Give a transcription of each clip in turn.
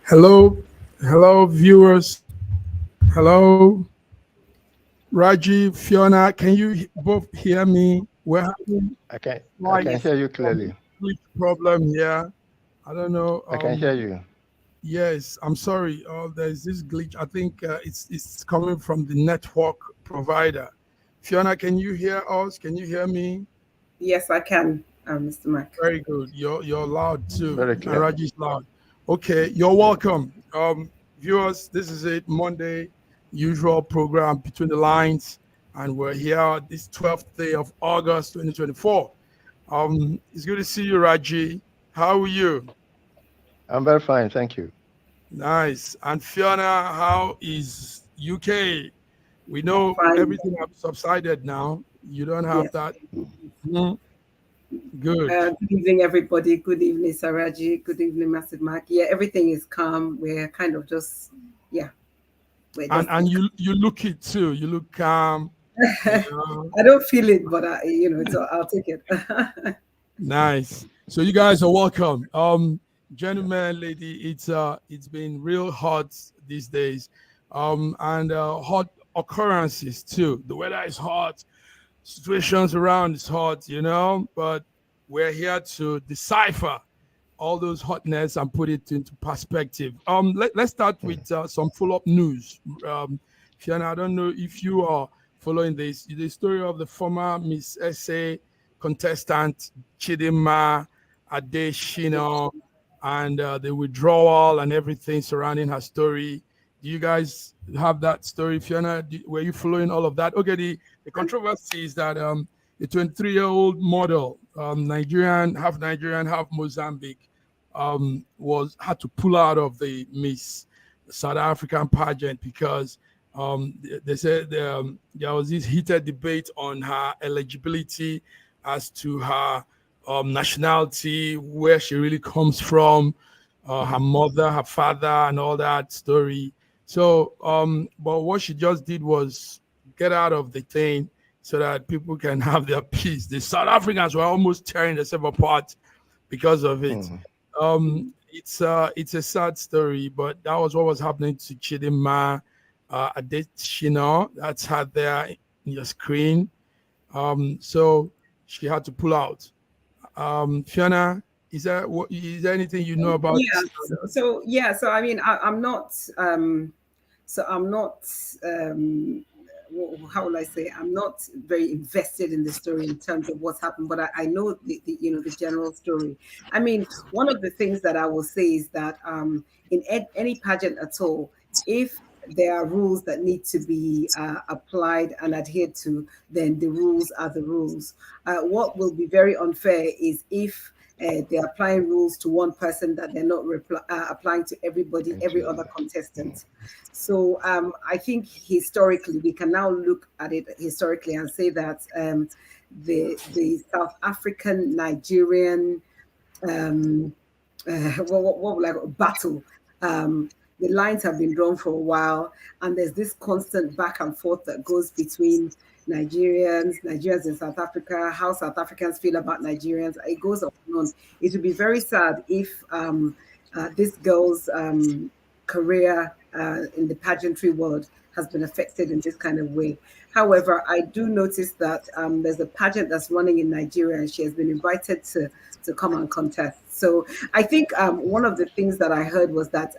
Hello, hello, viewers. Hello, Raji, Fiona. Can you both hear me? We're having I can slight hear you clearly. problem here. I don't know. I can hear you. Yes, I'm sorry. There's this glitch. I think it's coming from the network provider. Fiona, can you hear us? Can you hear me? Yes, I can, Mr. Mac. Very good. You're loud too, Very and clear. Raji's loud. Okay, you're welcome. Viewers, this is it. Monday, usual program Between the Lines, and we're here this 12th day of August 2024. It's good to see you, Raji. How are you? I'm very fine, thank you. Nice. And Fiona, how is UK? We know Fine. everything has subsided now. You don't have Yes. that. Mhm. Good. Good evening, everybody. Good evening, Saraji. Good evening, Massive Mac. Yeah, everything is calm. We're kind of just, yeah. We're just, And you look it too. You look calm. You know? I don't feel it, but I'll take it. Nice. So you guys are welcome. Gentlemen, lady, it's been real hot these days. And hot occurrences too. The weather is hot, situations around is hot, but we're here to decipher all those hotness and put it into perspective. Let's start with some follow-up news. Fiona, I don't know if you are following this. The story of the former Miss SA contestant Chidimma, Adetshina, and the withdrawal and everything surrounding her story. Do you guys have that story, Fiona? Were you following all of that? Okay, the controversy is that the 23-year-old model, Nigerian, half Mozambique, had to pull out of the Miss South African pageant because they said there was this heated debate on her eligibility as to her nationality, where she really comes from, her mother, her father, and all that story. So, but what she just did was get out of the thing so that people can have their peace. The South Africans were almost tearing themselves apart because of it. It's a sad story, but that was what was happening to Chidimma, Adetshina. That's her there in your screen. So she had to pull out. Fiona, is there anything you know about? So I mean, I'm not. I'm not. How will I say? I'm not very invested in the story in terms of what's happened, but I know the general story. I mean, one of the things that I will say is that in any pageant at all, if there are rules that need to be applied and adhered to, then the rules are the rules. What will be very unfair is if they're applying rules to one person that they're not applying to everybody, every other contestant. So I think historically, we can now look at it historically and say that the South African Nigerian battle. The lines have been drawn for a while, and there's this constant back and forth that goes between Nigerians in South Africa, how South Africans feel about Nigerians. It goes on and on. It would be very sad if this girl's career in the pageantry world has been affected in this kind of way. However, I do notice that there's a pageant that's running in Nigeria, and she has been invited to come and contest. So I think one of the things that I heard was that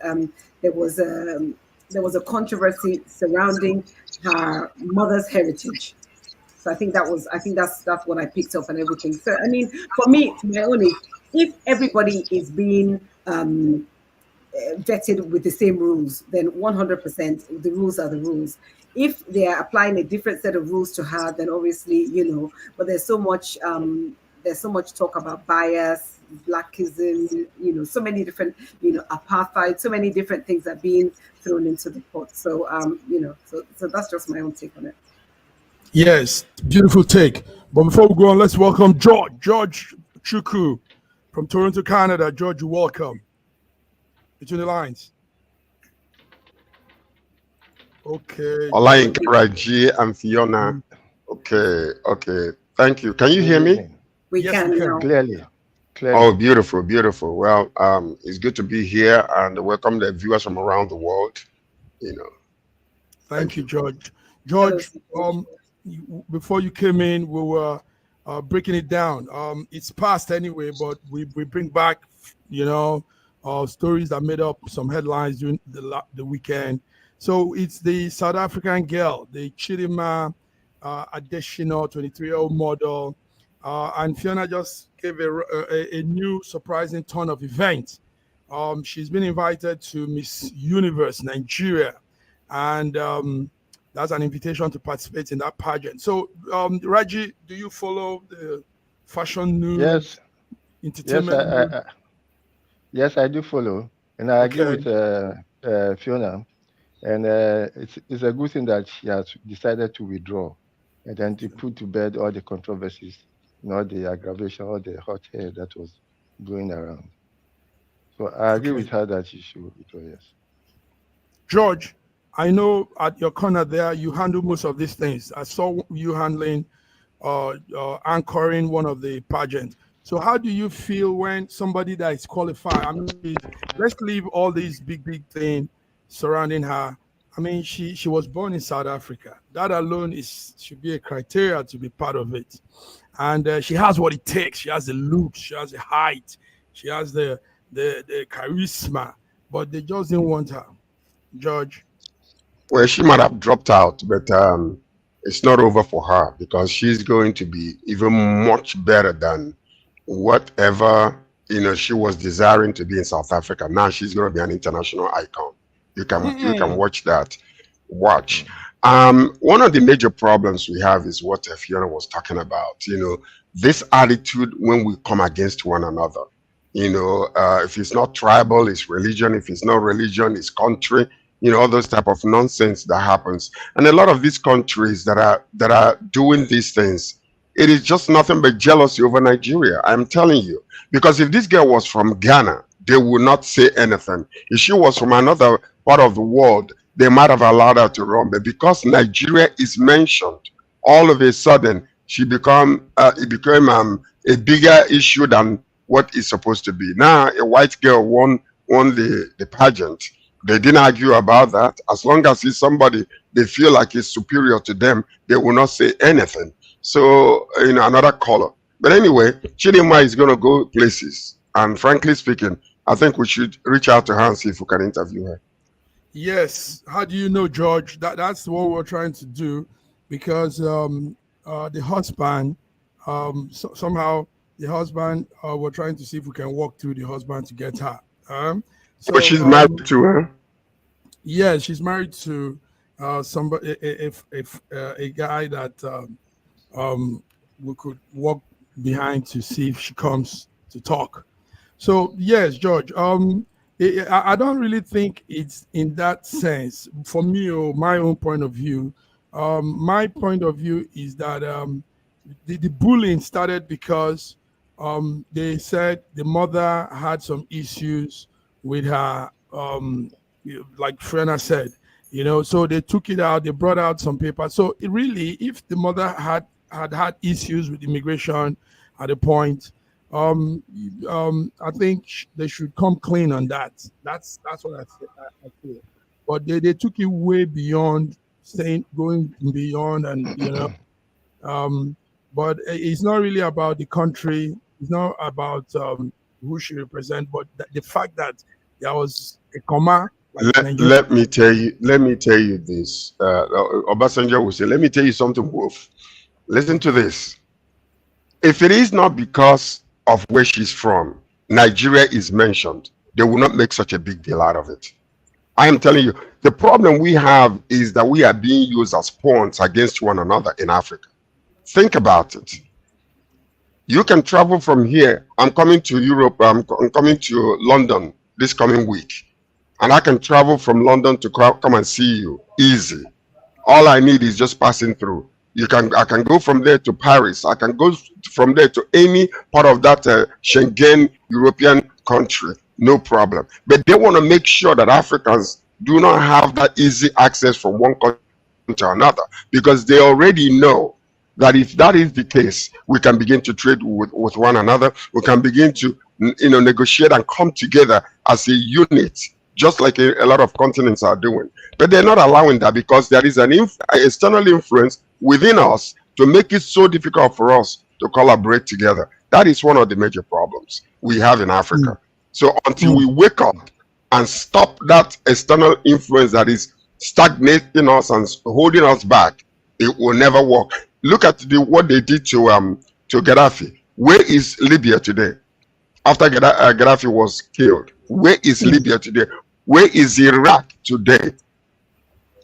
there was a controversy surrounding her mother's heritage. So I think that's what I picked up and everything. So I mean, for me, my own is, if everybody is being vetted with the same rules, then 100% the rules are the rules. If they are applying a different set of rules to her, then obviously, but there's so much talk about bias, blackism, so many different, apartheid, so many different things are being thrown into the pot. So, so that's just my own take on it. Yes, beautiful take. But before we go on, let's welcome George Chuku from Toronto, Canada. George, you're welcome. Between the Lines. Okay. Olayin Raji and Fiona. Okay. Thank you. Can you hear me? We Yes, can we can. now. Clearly. clearly. Oh, beautiful, beautiful. Well, it's good to be here and welcome the viewers from around the world. You know, Thank thank you, you. George. Hello, George, before you came in, we were breaking it down. It's past anyway, but we bring back, you know, stories that made up some headlines during the weekend. So it's the South African girl, the Chidimma Adetshina, 23-year-old model. And Fiona just gave a new surprising turn of events. She's been invited to Miss Universe Nigeria, and that's an invitation to participate in that pageant. So, Raji, do you follow the fashion Yes, news, yes, entertainment news? yes, I do follow, and I agree Okay, with Fiona. And it's a good thing that she has decided to withdraw, and then to put to bed all the controversies, all the aggravation, all the hot air that was going around. So I agree with okay. her that she should withdraw. Yes. George, I know at your corner there you handle most of these things. I saw you handling anchoring one of the pageants. So how do you feel when somebody that is qualified? I mean, let's leave all these big thing surrounding her. I mean, she was born in South Africa. That alone is should be a criteria to be part of it. And she has what it takes. She has the look. She has the height. She has the charisma. But they just didn't want her, George. Well, she might have dropped out, but it's not over for her because she's going to be even much better than whatever she was desiring to be in South Africa. Now she's going to be an international icon. You can Mm-mm. watch that. Watch. Mm. One of the major problems we have is what Fiona was talking about. This attitude when we come against one another. If it's not tribal, it's religion. If it's not religion, it's country. All those type of nonsense that happens. And a lot of these countries that are doing these things, it is just nothing but jealousy over Nigeria. I'm telling you. Because if this girl was from Ghana, they would not say anything. If she was from another part of the world, they might have allowed her to run. But because Nigeria is mentioned, all of a sudden it became a bigger issue than what is supposed to be. Now a white girl won the pageant. They didn't argue about that. As long as it's somebody they feel like is superior to them, they will not say anything. So, another color. But anyway, Chidimma is going to go places. And frankly speaking, I think we should reach out to her and see if we can interview her. Yes. How do you know, George? That's what we're trying to do, because the husband, somehow the husband, we're trying to see if we can walk through the husband to get her. But So she's married to her. yeah, she's married to somebody, a guy that we could walk behind to see if she comes to talk. So yes, George. I don't really think it's in that sense. For me, or my own point of view, my point of view is that the bullying started because they said the mother had some issues with her, like Frena said, so they took it out, they brought out some papers. So it really, if the mother had issues with immigration at a point, I think they should come clean on that. That's what I feel. But they took it way beyond, saying going beyond, and but it's not really about the country. It's not about who she represent, but the fact that there was a comma like Nigeria. Let me tell you this. Obasanjo will say, let me tell you something, Wolf. Listen to this. If it is not because of where she's from, Nigeria is mentioned, they will not make such a big deal out of it. I am telling you, the problem we have is that we are being used as pawns against one another in Africa. Think about it. You can travel from here. I'm coming to Europe. I'm coming to London this coming week. And I can travel from London to come and see you. Easy. All I need is just passing through. I can go from there to Paris. I can go from there to any part of that Schengen European country. No problem. But they want to make sure that Africans do not have that easy access from one country to another, because they already know that if that is the case, we can begin to trade with one another. We can begin to, negotiate and come together as a unit, just like a lot of continents are doing. But they're not allowing that because there is an external influence within us to make it so difficult for us to collaborate together. That is one of the major problems we have in Africa. So until we wake up and stop that external influence that is stagnating us and holding us back, it will never work. Look at what they did to Gaddafi. Where is Libya today? After Gaddafi was killed, where is Libya today? Where is Iraq today?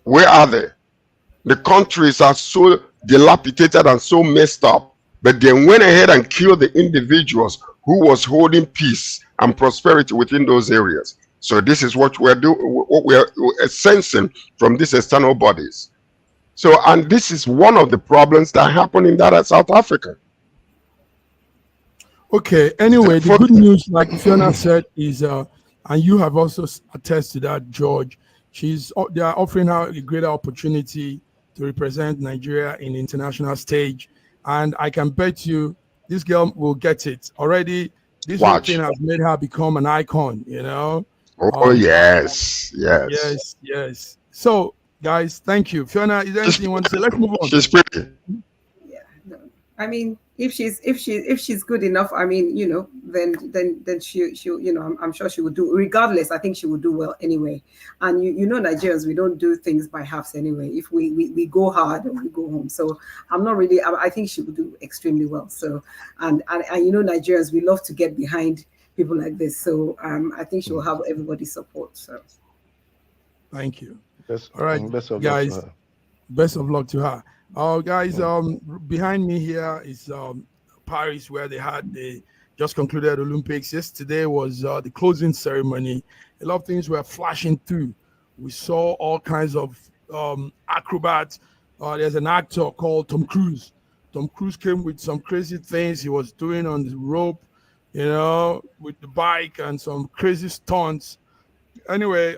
Where are they? The countries are so dilapidated and so messed up, but they went ahead and killed the individuals who was holding peace and prosperity within those areas. So this is what we're doing, what we're sensing from these external bodies. So, and this is one of the problems that happen in that South Africa. Okay. Anyway, the good news, like Fiona said, is and you have also attested to that, George. They are offering her a greater opportunity to represent Nigeria in the international stage, and I can bet you this girl will get it. Already, this whole thing has made her become an icon. Oh yes. So, guys, thank you. Fiona, is there anything you want to say? Let's move on. She's pretty. Yeah. No. I mean, if she's good enough, I mean, then she I'm sure she would do. Regardless, I think she would do well anyway. And Nigerians, we don't do things by halves anyway. If we go hard and we go home. So I'm not really. I think she would do extremely well. So and Nigerians, we love to get behind people like this. So I think she will have everybody's support. So thank you. All right, guys. Best of luck to her. Guys, behind me here is Paris, where they just concluded Olympics. Yesterday was the closing ceremony. A lot of things were flashing through. We saw all kinds of acrobats. There's an actor called Tom Cruise. Tom Cruise came with some crazy things he was doing on the rope, with the bike and some crazy stunts. Anyway,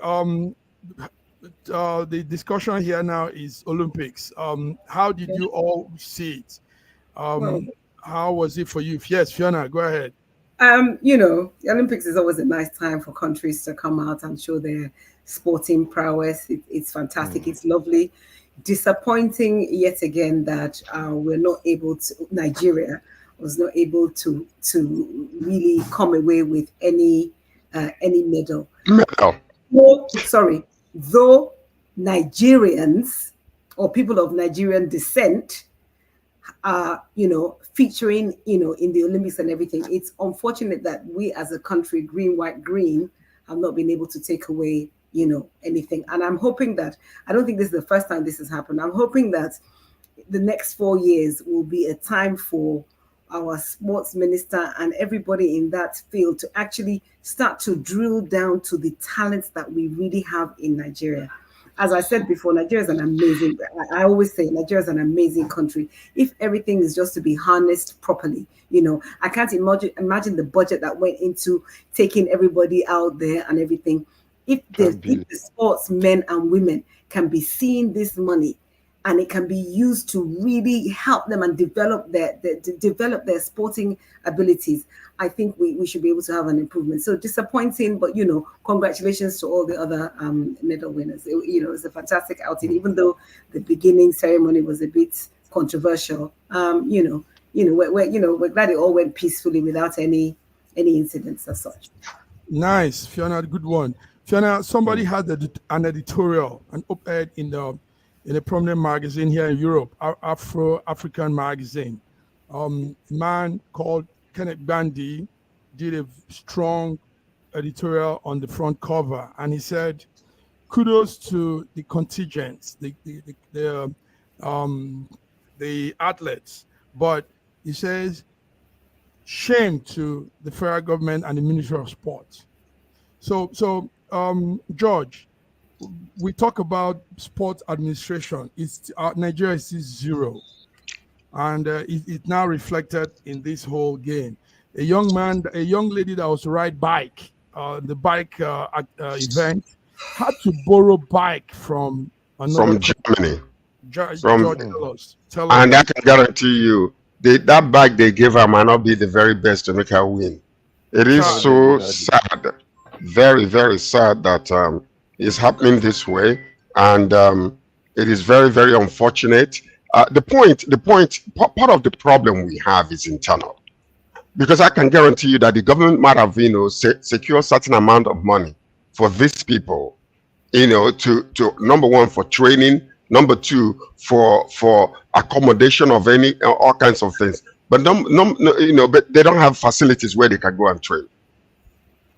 the discussion here now is Olympics. How did you all see it? How was it for you? Yes, Fiona, go ahead. The Olympics is always a nice time for countries to come out and show their sporting prowess. It's fantastic. It's lovely. Disappointing yet again that Nigeria was not able to really come away with any medal. Though Nigerians or people of Nigerian descent are, featuring, in the Olympics and everything, it's unfortunate that we as a country, green, white, green, have not been able to take away, anything. And I'm hoping that, I don't think this is the first time this has happened. I'm hoping that the next 4 years will be a time for our sports minister and everybody in that field to actually start to drill down to the talents that we really have in Nigeria. As I said before, Nigeria is an amazing, I always say Nigeria is an amazing country. If everything is just to be harnessed properly, I can't imagine the budget that went into taking everybody out there and everything. If the sportsmen and women can be seeing this money and it can be used to really help them and develop their sporting abilities, I think we should be able to have an improvement. So disappointing, but congratulations to all the other medal winners. It's a fantastic outing, even though the beginning ceremony was a bit controversial. We're glad it all went peacefully without any incidents as such. Nice, Fiona, good one. Fiona, somebody had an editorial, an op-ed in a prominent magazine here in Europe, Afro-African magazine. A man called Kenneth Gandhi did a strong editorial on the front cover, and he said, kudos to the contingents, the athletes, but he says, shame to the federal government and the Ministry of Sport. So George, we talk about sports administration. Nigeria is 0, and it now reflected in this whole game. A young lady that was ride bike, the bike event, had to borrow bike from Germany. George, from, tell and us. I can guarantee you, that bag they gave her might not be the very best to make her win. It is Chad, so sad, very, very sad that it's happening this way, and it is very, very unfortunate. Part of the problem we have is internal, because I can guarantee you that the government might have, secure certain amount of money for these people, to number one, for training, number two, for accommodation of any all kinds of things. But but they don't have facilities where they can go and train.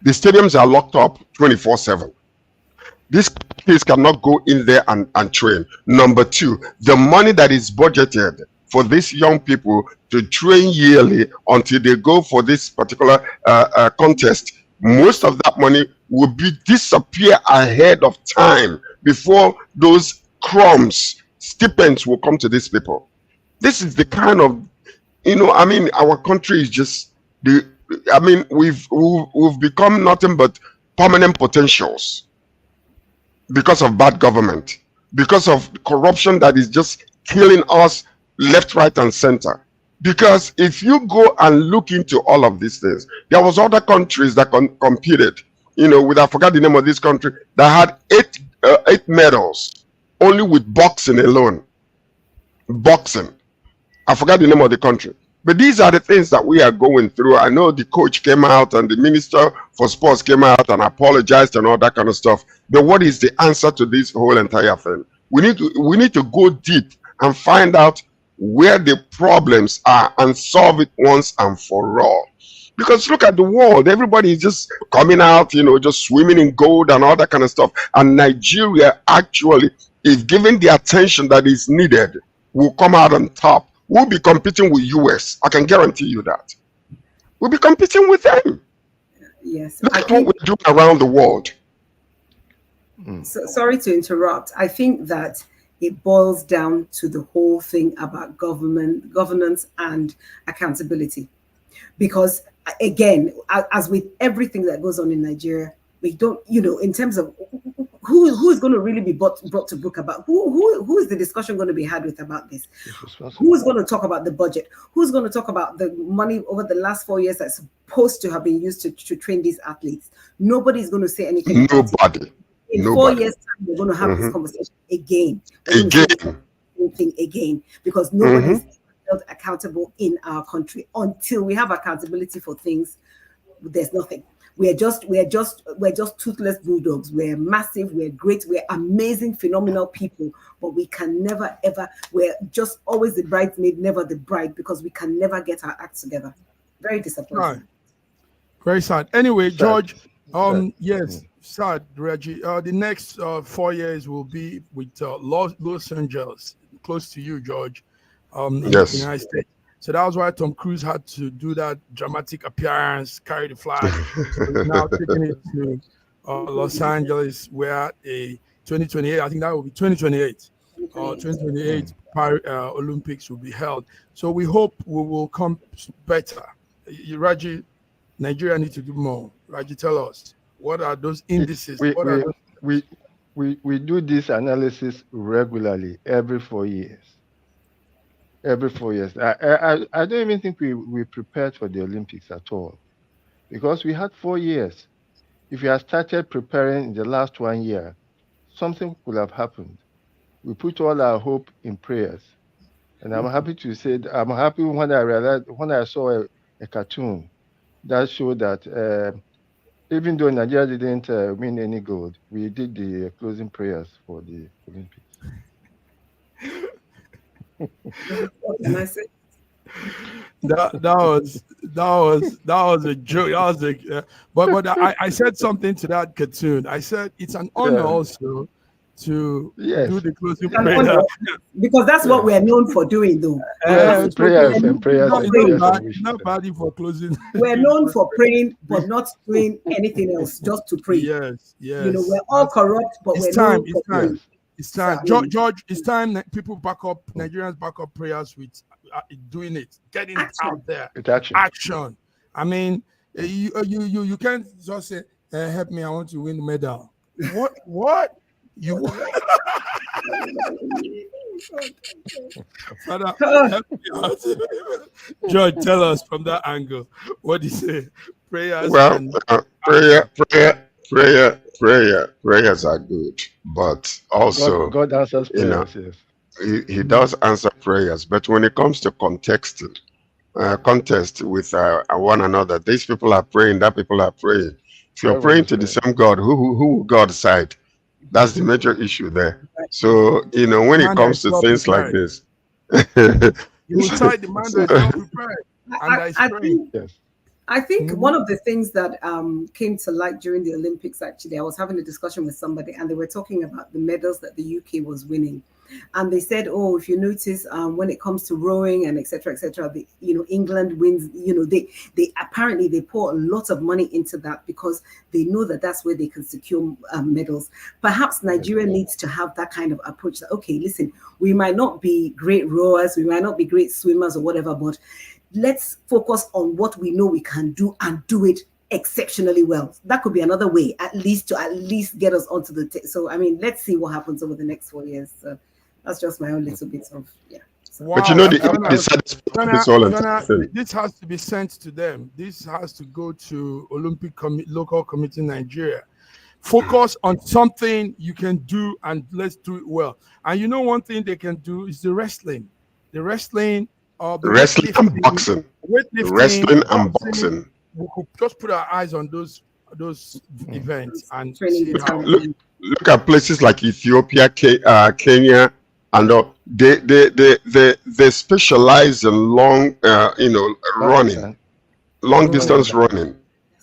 The stadiums are locked up 24/7. These kids cannot go in there and train. Number two, the money that is budgeted for these young people to train yearly until they go for this particular contest, most of that money will be disappear ahead of time before those crumbs, stipends will come to these people. This is the kind of, our country is just we've become nothing but permanent potentials because of bad government, because of corruption that is just killing us left, right, and center. Because if you go and look into all of these things, there was other countries that competed, I forgot the name of this country, that had eight medals only with boxing alone. Boxing. I forgot the name of the country. But these are the things that we are going through. I know the coach came out and the minister for sports came out and apologized and all that kind of stuff. But what is the answer to this whole entire thing? We need to go deep and find out where the problems are and solve it once and for all. Because look at the world, everybody is just coming out, just swimming in gold and all that kind of stuff. And Nigeria actually, if given the attention that is needed, will come out on top. We'll be competing with US. I can guarantee you that. We'll be competing with them. Yes. Look at what we're doing around the world. So, sorry to interrupt. I think that it boils down to the whole thing about governance and accountability. Because again, as with everything that goes on in Nigeria, we don't, in terms of who is going to really be brought to book about who is the discussion going to be had with about this? Who is going to talk about the budget? Who's going to talk about the money over the last 4 years that's supposed to have been used to train these athletes? Nobody's going to say anything. Nobody. In 4 years' time, we're going to have this conversation again. Again, because nobody's held accountable in our country. Until we have accountability for things, there's nothing. We're just toothless bulldogs. We're massive, we're great, we're amazing, phenomenal people, but we can never ever, we're just always the bridesmaid, never the bride, because we can never get our acts together. Very disappointing. Right. Very sad. Anyway, George, yes, sad, Reggie. The next 4 years will be with Los Angeles, close to you, George, in the United States. So that was why Tom Cruise had to do that dramatic appearance, carry the flag. So he's now taking it to Los Angeles, where a 2028, I think that will be 2028, 2028 Olympics will be held. So we hope we will come better. Raji, Nigeria needs to do more. Raji, tell us, what are those indices? We do this analysis regularly, every 4 years. Every 4 years. I don't even think we prepared for the Olympics at all, because we had 4 years. If we had started preparing in the last 1 year, something could have happened. We put all our hope in prayers. And I'm happy to say that I'm happy when I saw a cartoon that showed that even though Nigeria didn't win any gold, we did the closing prayers for the Olympics. What can I say? That was a joke. But I said something to that cartoon. I said it's an honor also to do the closing prayer, because that's what we're known for doing, though. Prayers. Not bad for closing. We're known for praying, but not doing anything else, just to pray. Yes. We're all corrupt, but it's we're time. known for praying. It's time, George. It's time that people back up, Nigerians back up prayers with doing it, getting it out there. It's action. I mean, you can't just say, "Help me, I want to win the medal." What? You? Father, help me out. George, tell us from that angle. What do you say? Prayers Well, and prayers are good, but also, God answers you know, prayers. Yes. he does answer prayers. But when it comes to contest with one another, these people are praying, that people are praying. If you're Everyone praying is to the praying. same God, who will God side? That's the major issue there. So, when it man that comes is to well things like prepared. this, You will side the man that is well prepared and that is I praying. think Yes. I think Mhm. one of the things that came to light during the Olympics, actually, I was having a discussion with somebody and they were talking about the medals that the UK was winning. And they said, oh, if you notice, when it comes to rowing and etc., the England wins. They apparently they pour a lot of money into that because they know that that's where they can secure medals. Perhaps Nigeria needs to have that kind of approach. That okay, listen, we might not be great rowers, we might not be great swimmers or whatever, but let's focus on what we know we can do and do it exceptionally well. That could be another way, at least get us onto the. So I mean, let's see what happens over the next 4 years. So that's just my own little bit of So, but Wow, the saddest part of this whole entire thing. this has to be sent to them. This has to go to local committee Nigeria. Focus on something you can do and let's do it well. And one thing they can do is the wrestling. The wrestling, the Wrestling and weightlifting, boxing. weightlifting, Wrestling and boxing. We could just put our eyes on those events and training see the how. talent. Look at places like Ethiopia, Kenya, and they specialize in long, running, long distance running,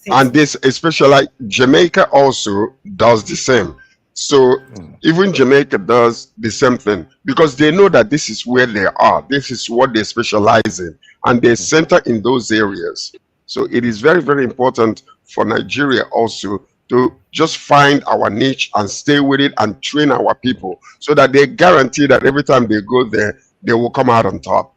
and this especially Jamaica also does the same. So even Jamaica does the same thing because they know that this is where they are, this is what they specialize in, and they center in those areas. So it is very, very important for Nigeria also to just find our niche and stay with it and train our people so that they guarantee that every time they go there, they will come out on top.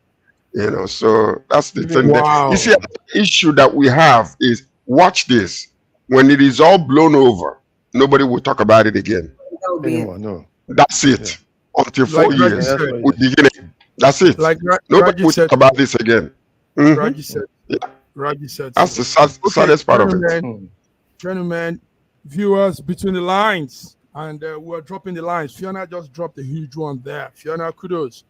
So that's the thing. Wow. You see, the issue that we have is watch this. When it is all blown over, nobody will talk about it again. That would be it. Anymore, no. That's it. Until 4 Like years, That's said. what we it is. begin it. That's it. Like Nobody Raji will said, talk about this again. Raji said, Yeah. Raji said. That's so. the saddest part of it. Gentlemen, viewers between the lines, and we're dropping the lines. Fiona just dropped a huge one there. Fiona, kudos.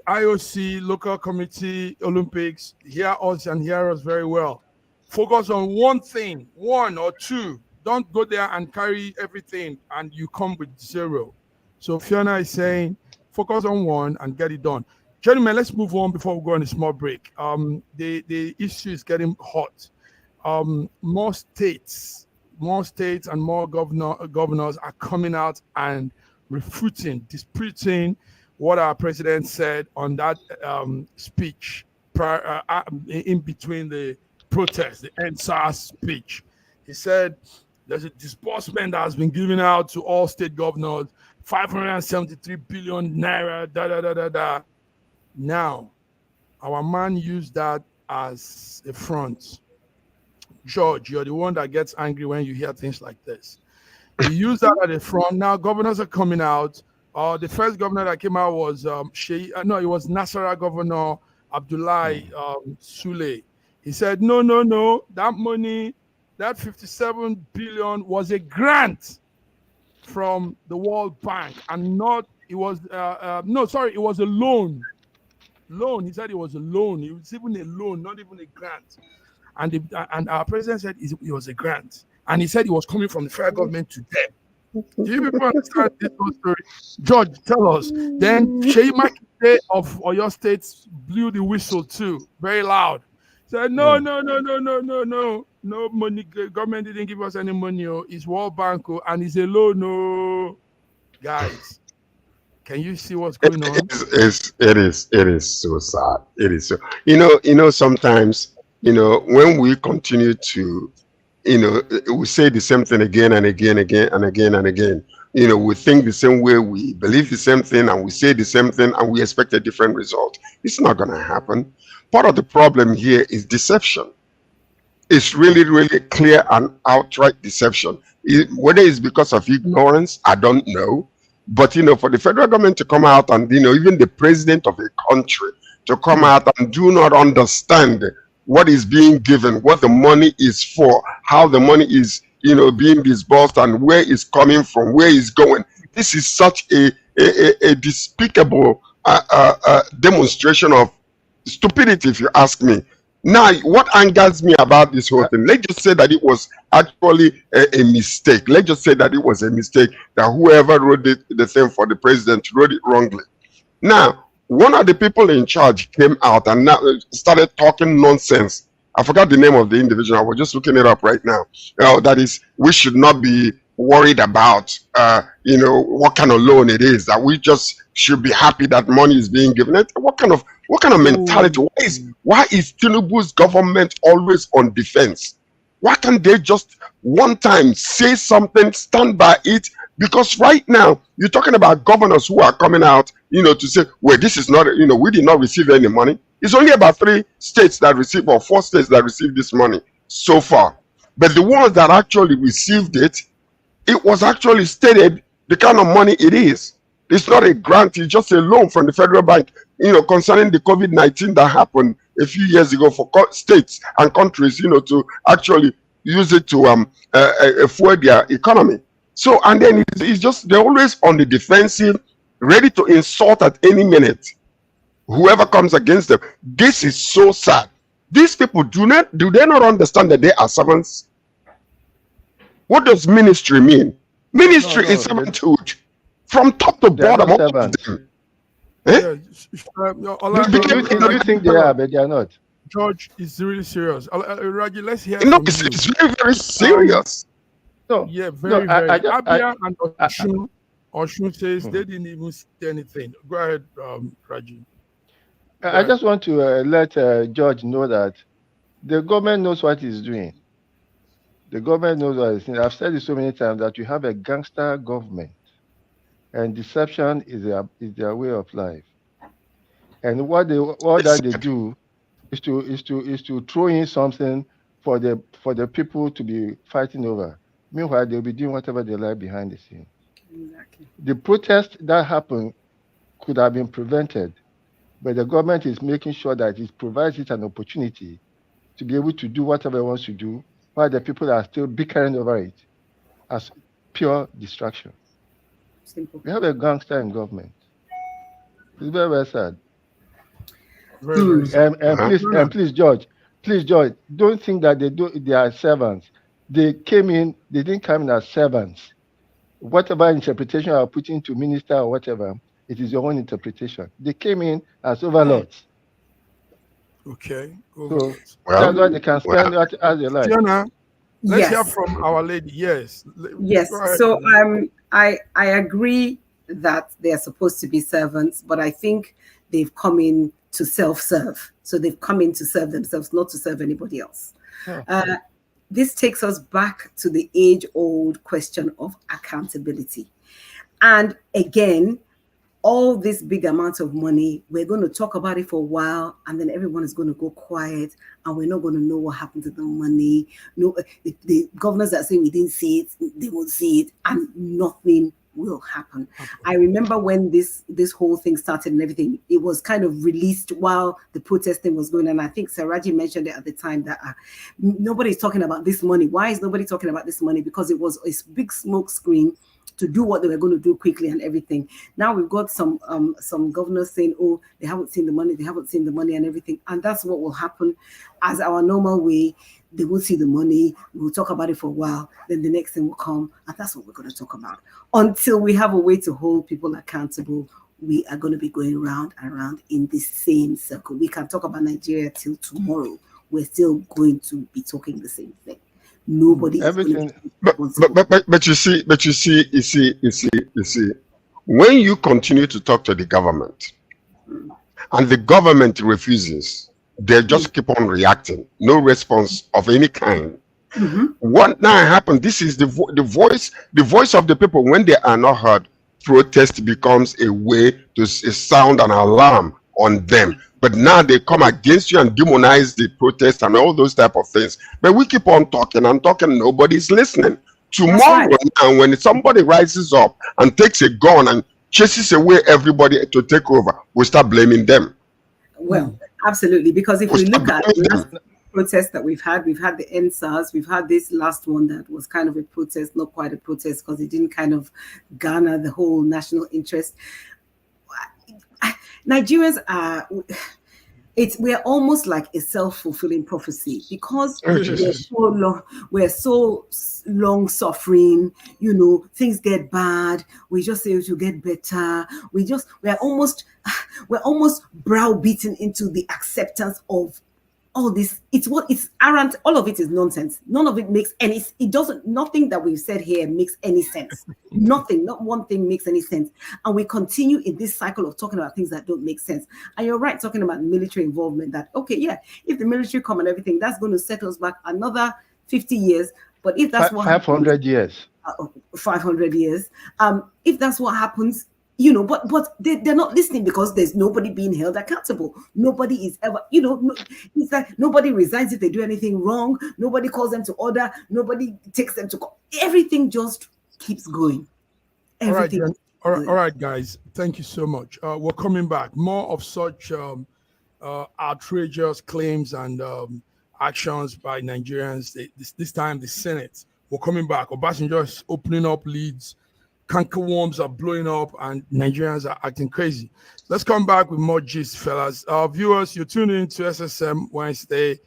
IOC, local committee, Olympics, hear us and hear us very well. Focus on one thing, one or two. Don't go there and carry everything and you come with zero. So Fiona is saying, focus on one and get it done. Gentlemen, let's move on before we go on a small break. The issue is getting hot. More states and more governors are coming out and refuting, disputing what our president said on that speech in between the protests, the NSAS speech. He said there's a disbursement that has been given out to all state governors, 573 billion naira, da. Now, our man used that as a front. George, you're the one that gets angry when you hear things like this. He used that at the front. Now governors are coming out. The first governor that came out was it was Nasara Governor Abdullahi Sule. He said, no, that money, that 57 billion was a grant from the World Bank and it was a loan. He said it was a loan. It was even a loan, not even a grant. And our president said it was a grant. And he said it was coming from the federal government to them. Do you people understand this whole story? George, tell us. Then Sheyi Makinde of Oyo State blew the whistle too, very loud. Said, no money. Government didn't give us any money. It's World Bank and it's a loan. No, guys, can you see what's going on? It is so sad. It is so. Sometimes when we continue to we say the same thing again and again. We think the same way, we believe the same thing, and we say the same thing, and we expect a different result. It's not going to happen. Part of the problem here is deception. It's really, really clear and outright deception. Whether it's because of ignorance, I don't know. But for the federal government to come out and even the president of a country to come out and do not understand what is being given, what the money is for, how the money is being disbursed, and where it's coming from, where it's going. This is such a despicable demonstration of stupidity, if you ask me. Now, what angers me about this whole thing, let's just say that it was actually a mistake. Let's just say that it was a mistake, that whoever wrote the thing for the president wrote it wrongly. Now, one of the people in charge came out and now started talking nonsense. I forgot the name of the individual. I was just looking it up right now. That is, we should not be worried about, what kind of loan it is. That we just should be happy that money is being given. What kind of mentality? Why is Tinubu's government always on defense? Why can't they just one time say something, stand by it? Because right now you're talking about governors who are coming out, to say, well, this is not, we did not receive any money. It's only about 3 states that receive, or 4 states that receive this money so far. But the ones that actually received it, it was actually stated the kind of money it is. It's not a grant, it's just a loan from the federal bank, concerning the COVID-19 that happened a few years ago for states and countries, to actually use it to fuel their economy. So, and then it's just, they're always on the defensive, ready to insult at any minute whoever comes against them. This is so sad. These people do they not understand that they are servants? What does ministry mean? Ministry is servanthood from top to bottom. All of them. Yeah, do you think they are, but they are not? George is really serious. Raji, let's hear. No, it's very, very serious. Yeah, very. Abia and Oshun says they didn't even see anything. Go ahead, Raji. I just want to let George know that the government knows what it's doing. The government knows what it's doing. I've said it so many times that you have a gangster government, and deception is their way of life. And what they do is to throw in something for the people to be fighting over. Meanwhile, they'll be doing whatever they like behind the scene. Exactly. The protest that happened could have been prevented, but the government is making sure that it provides it an opportunity to be able to do whatever it wants to do, while the people are still bickering over it as pure distraction. Simple. We have a gangster in government. It's very, very sad. And please, George, don't think that they are servants. They came in, they didn't come in as servants. Whatever interpretation you are putting to minister or whatever, it is your own interpretation. They came in as overlords. Okay. So that's why they can spend as they like. Fiona, let's hear from our lady. Yes. Yes. So I agree that they are supposed to be servants, but I think they've come in to self-serve. So they've come in to serve themselves, not to serve anybody else. Yeah. This takes us back to the age-old question of accountability. And again, all this big amount of money, we're going to talk about it for a while, and then everyone is going to go quiet, and we're not going to know what happened to the money. No, the governors that say we didn't see it, they won't see it, and nothing will happen. I remember when this whole thing started and everything, it was kind of released while the protesting was going on. I think Saraji mentioned it at the time that nobody's talking about this money. Why is nobody talking about this money? Because it was a big smoke screen to do what they were going to do quickly and everything. Now we've got some governors saying, oh, they haven't seen the money and everything. And that's what will happen as our normal way. They will see the money, we'll talk about it for a while, then the next thing will come, and that's what we're going to talk about. Until we have a way to hold people accountable, we are going to be going round and round in the same circle. We can talk about Nigeria till tomorrow. We're still going to be talking the same thing. Nobody everything. But you see, when you continue to talk to the government and the government refuses, they just keep on reacting, no response of any kind. What now happened? This is the voice of the people. When they are not heard, protest becomes a way to sound an alarm on them. But now they come against you and demonize the protest and all those type of things. But we keep on talking and talking. Nobody's listening. Tomorrow, now, when somebody rises up and takes a gun and chases away everybody to take over, we start blaming them. Well, absolutely, because if we look at the last protests that we've had the NSAS, we've had this last one that was kind of a protest, not quite a protest because it didn't kind of garner the whole national interest. Nigerians are, we're almost like a self-fulfilling prophecy because we're so long suffering, things get bad, we just say it will get better, we're almost browbeaten into the acceptance of all this. It's arrant. All of it is nonsense. None of it makes nothing that we've said here makes any sense. Nothing, not one thing makes any sense. And we continue in this cycle of talking about things that don't make sense. And you're right, talking about military involvement, that, okay, yeah, if the military come and everything, that's going to set us back another 50 years. But if that's what 500 years. 500 years. If that's what happens, but they're not listening because there's nobody being held accountable. Nobody is ever, it's like nobody resigns if they do anything wrong. Nobody calls them to order. Nobody takes them to court. Everything just keeps going. Everything. All right, guys. Thank you so much. We're coming back. More of such outrageous claims and actions by Nigerians. This time, the Senate. We're coming back. Obasanjo is opening up leads. Cankerworms are blowing up and Nigerians are acting crazy. Let's come back with more gist, fellas. Viewers, you're tuning in to SSM Wednesday.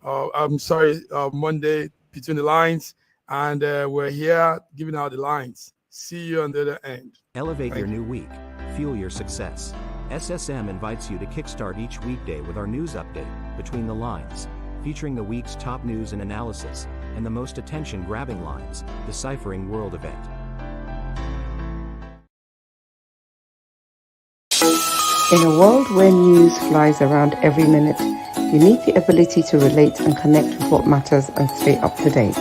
Monday, Between the Lines. And we're here giving out the lines. See you on the other end. Elevate your new week. Fuel your success. SSM invites you to kickstart each weekday with our news update, Between the Lines, featuring the week's top news and analysis, and the most attention-grabbing lines, Deciphering World Event. In a world where news flies around every minute, you need the ability to relate and connect with what matters and stay up to date.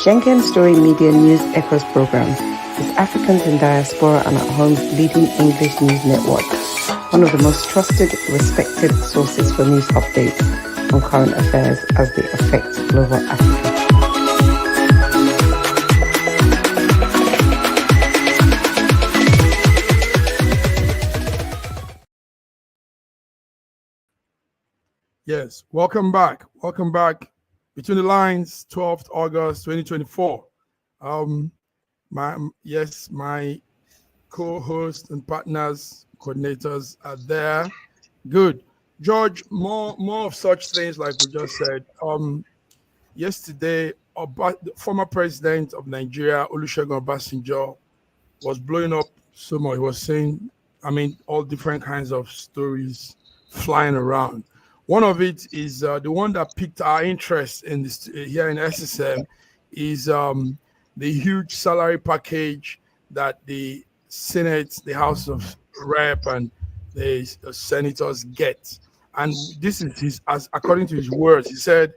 Schengen Story Media News Echoes program is Africans in diaspora and at home's leading English news network, one of the most trusted, respected sources for news updates on current affairs as they affect global Africa. Yes, welcome back. Welcome back. Between the Lines, 12th August 2024. My co-hosts and partners, coordinators are there. Good. George, more of such things like we just said. Yesterday, the former president of Nigeria, Olusegun Obasanjo, was blowing up so much. He was saying, all different kinds of stories flying around. One of it is the one that piqued our interest in this here in SSM is the huge salary package that the Senate, the House of Rep, and the senators get. And this is according to his words. He said,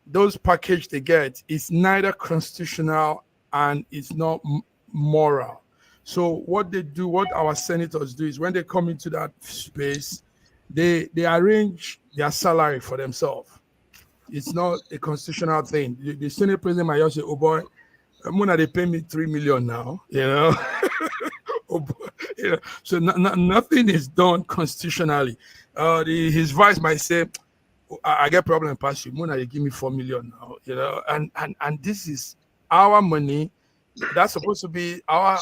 those package they get is neither constitutional and it's not moral. So what our senators do is when they come into that space, they arrange their salary for themselves. It's not a constitutional thing. The Senate president might just say, "Oh boy, Mona, they pay me 3 million now," Oh boy, So nothing is done constitutionally. His vice might say, "I get problem past you. Mona, they give me 4 million now," And this is our money. That's supposed to be our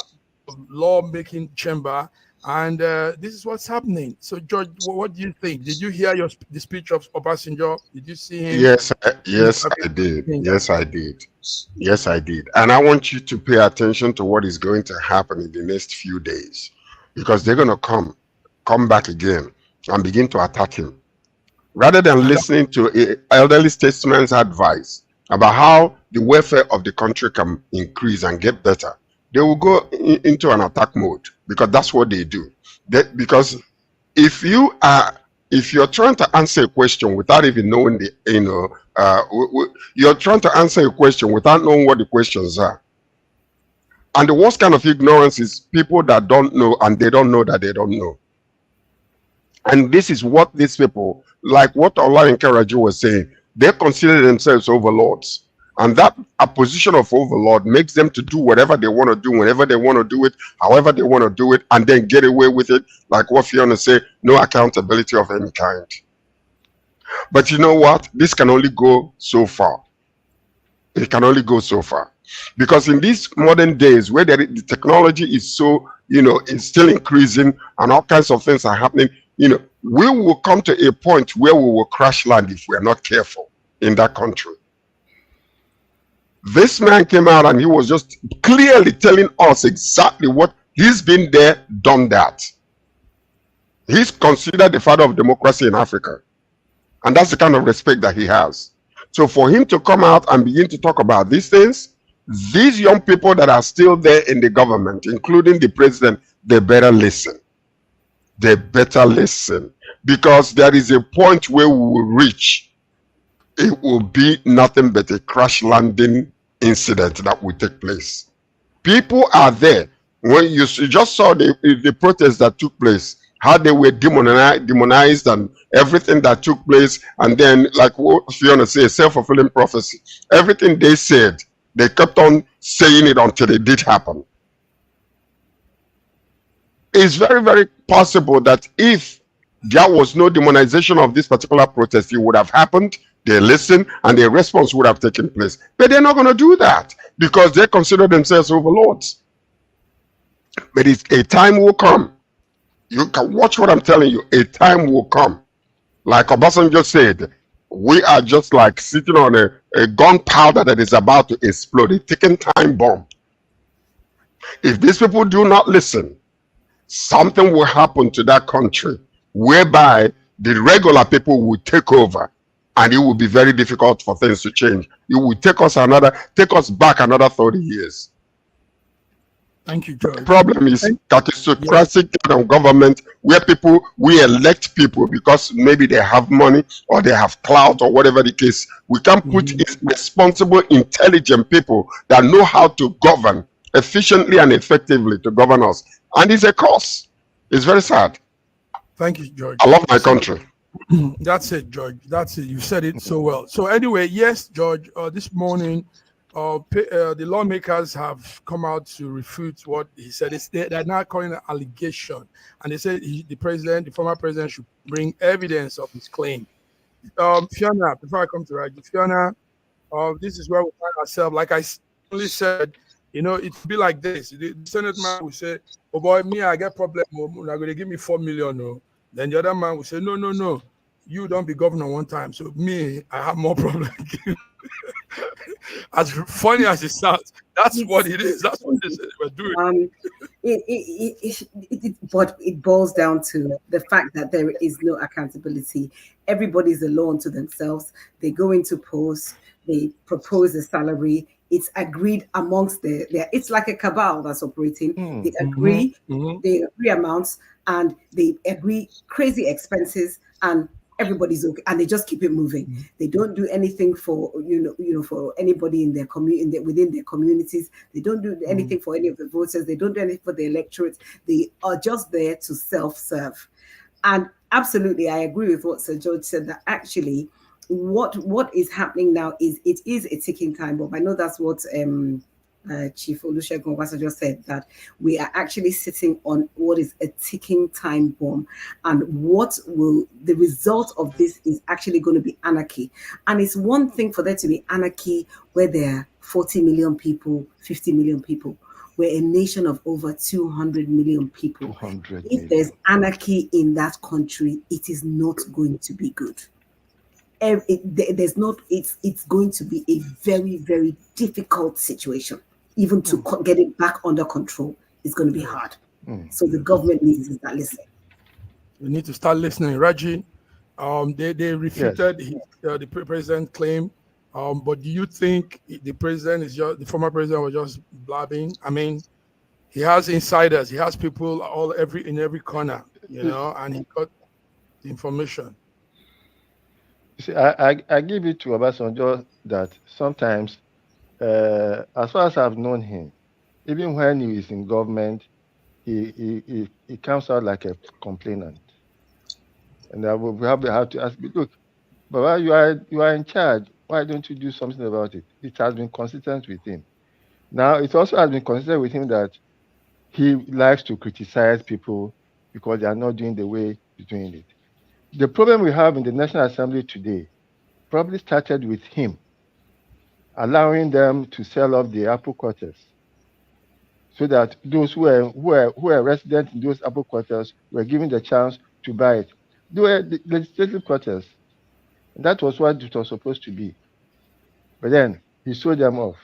law-making chamber. And this is what's happening. So, George, what do you think? Did you hear the speech of Obasanjo? Did you see him? Yes, I did. Yes, I did. And I want you to pay attention to what is going to happen in the next few days, because they're going to come back again and begin to attack him. Rather than listening to elderly statesmen's advice about how the welfare of the country can increase and get better, they will go into an attack mode, because that's what they do. Because if you're trying to answer a question without even knowing you're trying to answer a question without knowing what the questions are. And the worst kind of ignorance is people that don't know and they don't know that they don't know. And this is what these people, like what Ola and Karaju was saying, they consider themselves overlords. And that a position of overlord makes them to do whatever they want to do, whenever they want to do it, however they want to do it, and then get away with it. Like what Fiona say, no accountability of any kind. But you know what? This can only go so far. It can only go so far. Because in these modern days where the technology is so, it's still increasing and all kinds of things are happening, we will come to a point where we will crash land if we are not careful in that country. This man came out and he was just clearly telling us exactly what he's been there, done that. He's considered the father of democracy in Africa. And that's the kind of respect that he has. So for him to come out and begin to talk about these things, these young people that are still there in the government, including the president, they better listen. They better listen. Because there is a point where we will reach. It will be nothing but a crash landing incident that will take place. People are there. When you just saw the protests that took place, how they were demonized and everything that took place, and then like what Fiona says, self-fulfilling prophecy. Everything they said, they kept on saying it until it did happen. It's very, very possible that if there was no demonization of this particular protest, it would have happened. They listened and their response would have taken place. But they're not going to do that because they consider themselves overlords. But a time will come. You can watch what I'm telling you. A time will come. Like Obasanjo said, we are just like sitting on a gunpowder that is about to explode, a ticking time bomb. If these people do not listen, something will happen to that country whereby the regular people will take over, and it will be very difficult for things to change. It will take us back another 30 years. Thank you, George. The problem is that it's a classic kind of government where we elect people because maybe they have money or they have clout or whatever the case. We can put responsible, intelligent people that know how to govern efficiently and effectively to govern us. And it's a cost. It's very sad. Thank you, George. I love my country. That's it, George. That's it. You said it so well. So anyway, yes, George, this morning, the lawmakers have come out to refute what he said. They're not calling it an allegation. And they said the former president should bring evidence of his claim. Fiona, before I come to Raji, Fiona, this is where we find ourselves. Like I only said, it would be like this. The Senate man will say, oh boy, me, I get problem. They're going to give me 4 million. No. Then the other man will say, no. You don't be governor one time. So me, I have more problem. As funny as it sounds, that's what it is. That's what we're doing. But it boils down to the fact that there is no accountability. Everybody's alone to themselves. They go into post, they propose a salary. It's agreed amongst it's like a cabal that's operating. They agree, they agree amounts, and they agree crazy expenses, and everybody's okay, and they just keep it moving. They don't do anything for for anybody in their community, within their communities. They don't do anything for any of the voters. They don't do anything for the electorate. They are just there to self-serve. And absolutely, I agree with what Sir George said, that actually what is happening now is it is a ticking time bomb. I know that's what Chief Olusegun Obasanjo said, that we are actually sitting on what is a ticking time bomb, and the result of this is actually going to be anarchy. And it's one thing for there to be anarchy where there are 40 million people, 50 million people. We're a nation of over 200 million people. If there's anarchy in that country, it is not going to be good. It's going to be a very, very difficult situation. Even to get it back under control is going to be hard. So the government needs to start listening. We need to start listening. Raji, they refuted the president's claim, but do you think the former president was just blabbing? I mean, he has insiders, he has people in every corner, and he got the information. See, I give it to Obasanjo that sometimes, as far as I've known him, even when he is in government, he comes out like a complainant. And I will have to ask, look, Baba, you are in charge. Why don't you do something about it? It has been consistent with him. Now, it also has been consistent with him that he likes to criticize people because they are not doing the way he's doing it. The problem we have in the National Assembly today probably started with him allowing them to sell off the Apple quarters so that those who were resident in those Apple quarters were given the chance to buy it. They were the legislative quarters. And that was what it was supposed to be. But then he sold them off.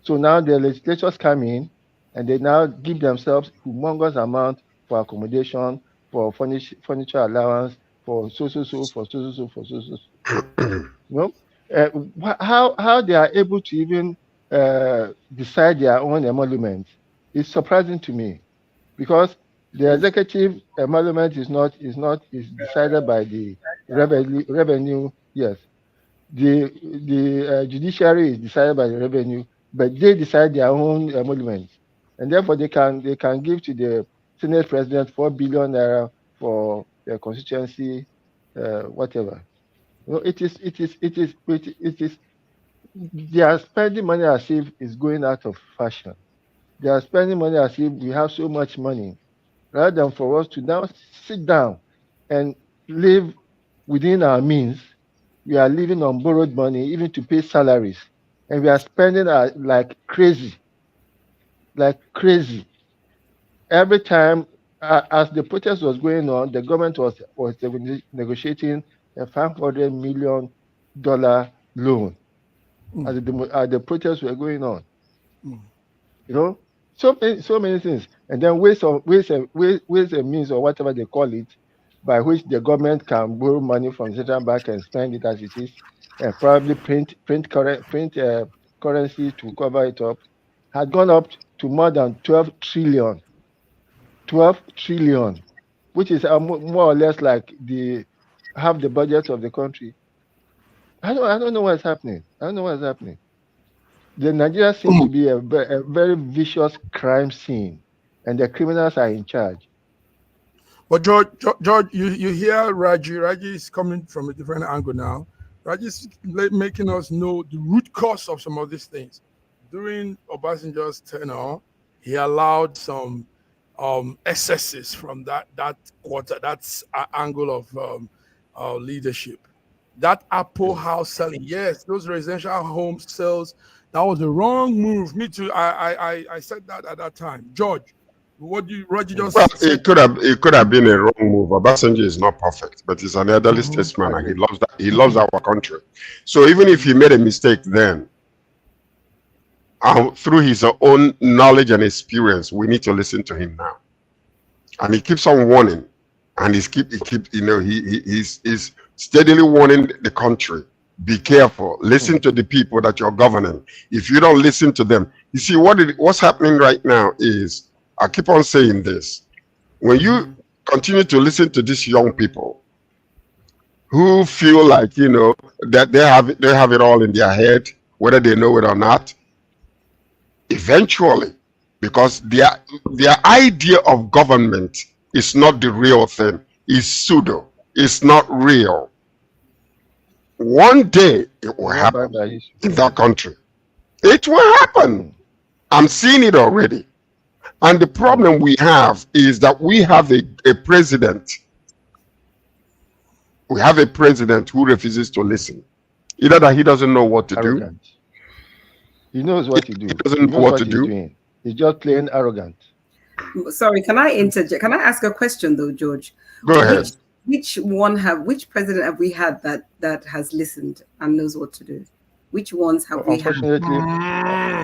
So now the legislators come in and they now give themselves humongous amount for accommodation, for furniture allowance, for so, for so. You know, how they are able to even decide their own emolument is surprising to me, because the executive emolument is decided by the revenue. Yes, the judiciary is decided by the revenue, but they decide their own emoluments, and therefore they can give to the Senate President 4 billion naira for their constituency, whatever. You know, it is. They are spending money as if it's going out of fashion. They are spending money as if we have so much money, rather than for us to now sit down and live within our means. We are living on borrowed money, even to pay salaries, and we are spending like crazy. Every time, as the protest was going on, the government was negotiating a $500 million loan as the protests were going on. You know, so many things, and then ways and means, or whatever they call it, by which the government can borrow money from the central bank and spend it as it is, and probably print currency to cover it up, had gone up to more than 12 trillion. 12 trillion, which is more or less like half the budget of the country. I don't know what's happening. The Nigeria seems to be a very vicious crime scene, and the criminals are in charge. But George, you hear Raji. Raji is coming from a different angle now. Raji is making us know the root cause of some of these things. During Obasanjo's tenure, he allowed some excesses from that quarter, that's angle of leadership. That Apple house selling, yes, those residential home sales, that was the wrong move. Me too. I said that at that time. George, what do you just said? It could have been a wrong move. Obasanjo is not perfect, but he's an elderly statesman, and he loves our country. So even if he made a mistake then, through his own knowledge and experience, we need to listen to him now. And he keeps on warning, and he's steadily warning the country. Be careful. Listen to the people that you're governing. If you don't listen to them, you see what's happening right now is, I keep on saying this, when you continue to listen to these young people who feel like that they have it all in their head, whether they know it or not, eventually, because their idea of government is not the real thing, it's pseudo, it's not real. One day it will happen in that country. It will happen. I'm seeing it already. And the problem we have is that we have a president. We have a president who refuses to listen. Either that he doesn't know what to do. He knows what to do. He doesn't know what to do. He's just plain arrogant. Sorry, can I interject? Can I ask a question though, George? Go ahead. Which president have we had that has listened and knows what to do? Which ones have we had?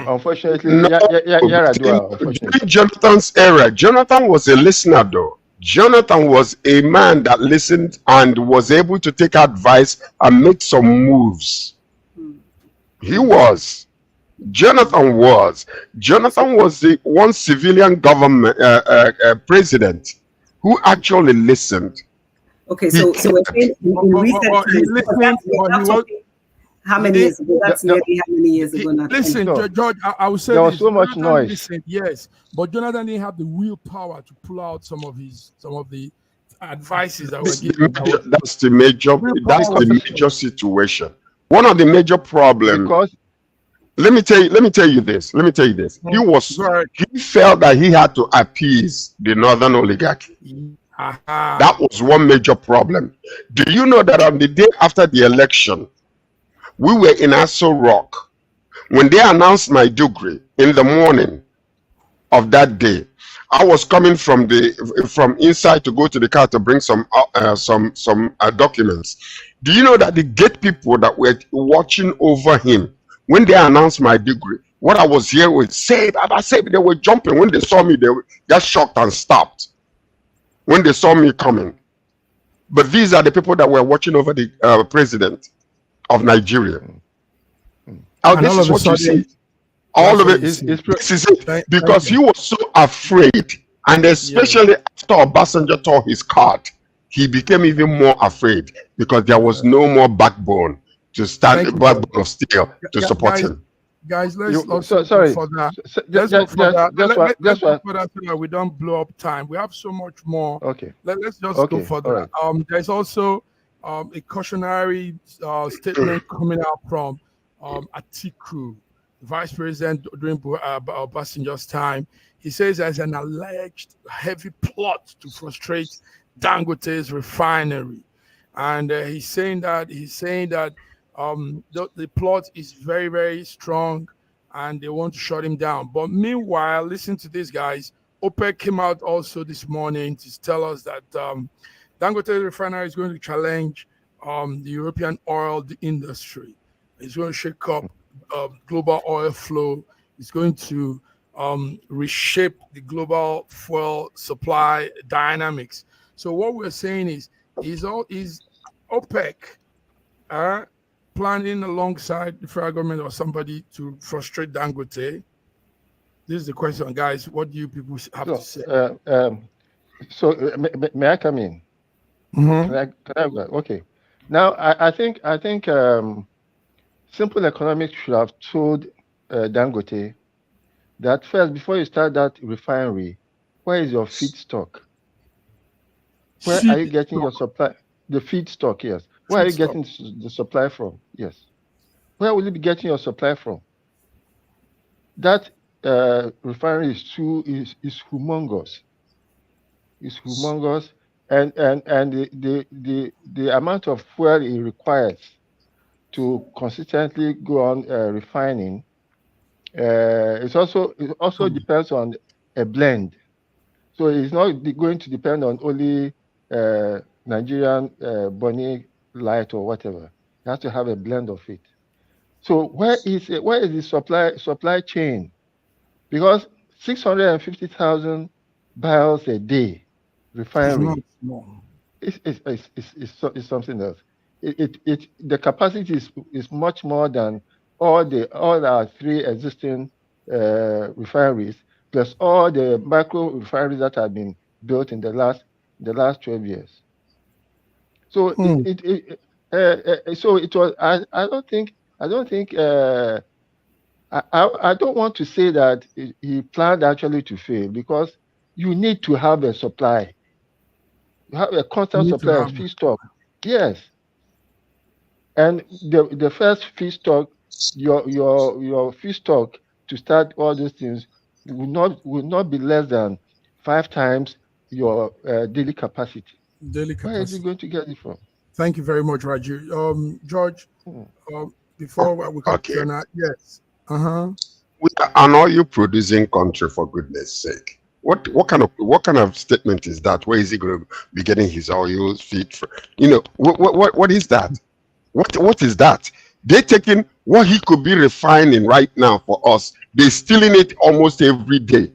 Unfortunately, during Jonathan's era, Jonathan was a listener though. Jonathan was a man that listened and was able to take advice and make some moves. He was. Jonathan was the one civilian government president who actually listened. Okay, so we're saying in recent how many years ago? That's nearly how many years ago now? Listen, George, I would say there was so much noise. Listened, yes, but Jonathan didn't have the willpower to pull out some of the advices that were given. That's the major situation. One of the major problems. Because Let me tell you this. He felt that he had to appease the northern oligarchy. That was one major problem. Do you know that on the day after the election, we were in Aso Rock when they announced my degree in the morning of that day? I was coming from inside to go to the car to bring some documents. Do you know that the gate people that were watching over him when they announced my degree, what I was here with said, and I said they were jumping when they saw me. They got shocked and stopped when they saw me coming. But these are the people that were watching over the president of Nigeria. This is what you see. All of it is this is it, because he was so afraid, and especially after Obasanjo tore his card, he became even more afraid because there was no more backbone to stand, backbone of steel to support him. Guys, let's go so that we don't blow up time. We have so much more. Okay. Let's just go further. Right. There's also a cautionary statement coming out from Atiku, Vice President during Obasanjo's time. He says there's an alleged heavy plot to frustrate Dangote's refinery, and he's saying that the plot is very, very strong, and they want to shut him down. But meanwhile, listen to this, guys. OPEC came out also this morning to tell us that Dangote refinery is going to challenge the European oil industry. It's going to shake up global oil flow. It's going to reshape the global fuel supply dynamics. So what we're saying is OPEC planning alongside the federal government or somebody to frustrate Dangote? This is the question, guys. What do you people have to say? May I come in? Mm-hmm. Okay. Now, I think Simple Economics should have told Dangote that first, before you start that refinery, where is your feedstock? Where are you getting your supply? The feedstock, yes. Where are you getting the supply from? Yes. Where will you be getting your supply from? That refinery is humongous. It's humongous, and the amount of fuel it requires to consistently go on refining. It also depends on a blend. So it's not going to depend on only Nigerian Bonny Light or whatever. You have to have a blend of it. So where is the supply chain? Because 650,000 barrels a day refinery is something else. The capacity is much more than all our three existing refineries, plus all the micro refineries that have been built in the last 12 years. So it was. I don't want to say that he planned actually to fail, because you need to have a supply. You have a constant supply of feedstock. Yes. And the first feedstock, your feedstock to start all these things will not be less than 5 times your daily capacity. Where is he going to get it from? Thank you very much, Raju. George, before we continue, yes. We are an oil producing country, for goodness sake. What kind of statement is that? Where is he going to be getting his oil feed from? What is that? What is that? They're taking what he could be refining right now for us. They're stealing it almost every day,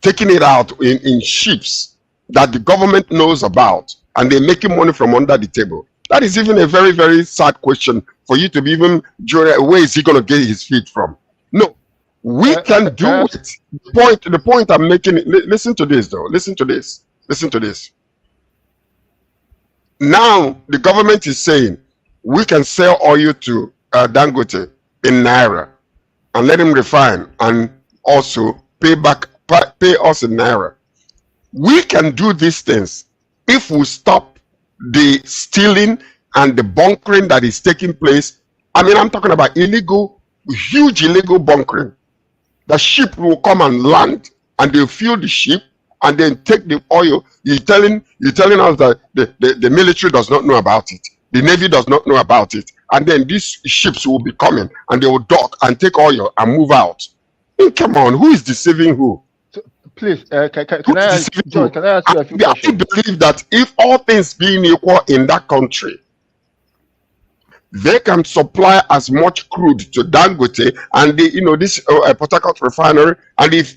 taking it out in ships that the government knows about, and they're making money from under the table. That is even a very, very sad question for you to be even where is he going to get his feed from? No, we can do it. The point I'm making, listen to this though. Listen to this. Now the government is saying we can sell oil to Dangote in Naira and let him refine and also pay us in Naira. We can do these things if we stop the stealing and the bunkering that is taking place I mean, I'm talking about huge illegal bunkering. The ship will come and land, and they'll fuel the ship, and then take the oil. You're telling us that the military does not know about it. The Navy does not know about it. And then these ships will be coming, and they will dock and take oil and move out. Come on, who is deceiving who? So, please, can I ask you a few questions? I believe that if all things being equal in that country, they can supply as much crude to Dangote and this Port Harcourt refinery, and if